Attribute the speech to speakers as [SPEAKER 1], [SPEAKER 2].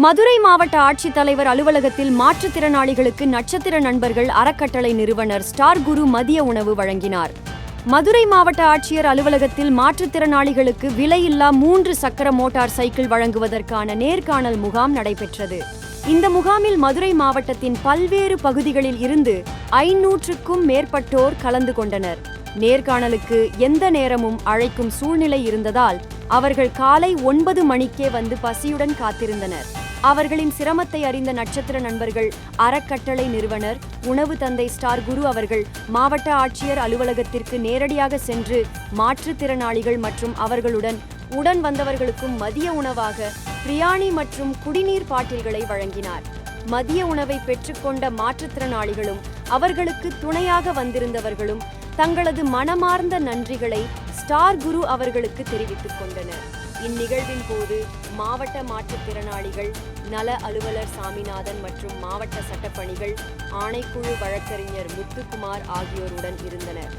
[SPEAKER 1] மதுரை மாவட்ட ஆட்சித்தலைவர் அலுவலகத்தில் மாற்றுத்திறனாளிகளுக்கு நட்சத்திர நண்பர்கள் அறக்கட்டளை நிறுவனர் ஸ்டார் குரு மதிய உணவு வழங்கினார். மதுரை மாவட்ட ஆட்சியர் அலுவலகத்தில் மாற்றுத்திறனாளிகளுக்கு விலையில்லா 3 சக்கர மோட்டார் சைக்கிள் வழங்குவதற்கான நேர்காணல் முகாம் நடைபெற்றது. இந்த முகாமில் மதுரை மாவட்டத்தின் பல்வேறு பகுதிகளில் இருந்து 500க்கும் மேற்பட்டோர் கலந்து கொண்டனர். நேர்காணலுக்கு எந்த நேரமும் அழைக்கும் சூழ்நிலை இருந்ததால் அவர்கள் காலை 9 மணிக்கே வந்து பசியுடன் காத்திருந்தனர். அவர்களின் சிரமத்தை அறிந்த நட்சத்திர நண்பர்கள் அறக்கட்டளை நிறுவனர் உணவு தந்தை ஸ்டார் குரு அவர்கள் மாவட்ட ஆட்சியர் அலுவலகத்திற்கு நேரடியாக சென்று மாற்றுத்திறனாளிகள் மற்றும் அவர்களுடன் உடன் வந்தவர்களுக்கும் மதிய உணவாக பிரியாணி மற்றும் குடிநீர் பாட்டில்களை வழங்கினார். மதிய உணவை பெற்றுக்கொண்ட மாற்றுத்திறனாளிகளும் அவர்களுக்கு துணையாக வந்திருந்தவர்களும் தங்களது மனமார்ந்த நன்றிகளை ஸ்டார் குரு அவர்களுக்கு தெரிவித்துக் கொண்டனர். இந்நிகழ்வின் போது மாவட்ட மாற்றுத்திறனாளிகள் நல அலுவலர் சாமிநாதன் மற்றும் மாவட்ட சட்டப்பணிகள் ஆணைக்குழு வழக்கறிஞர் முத்துக்குமார் ஆகியோருடன் இருந்தனர்.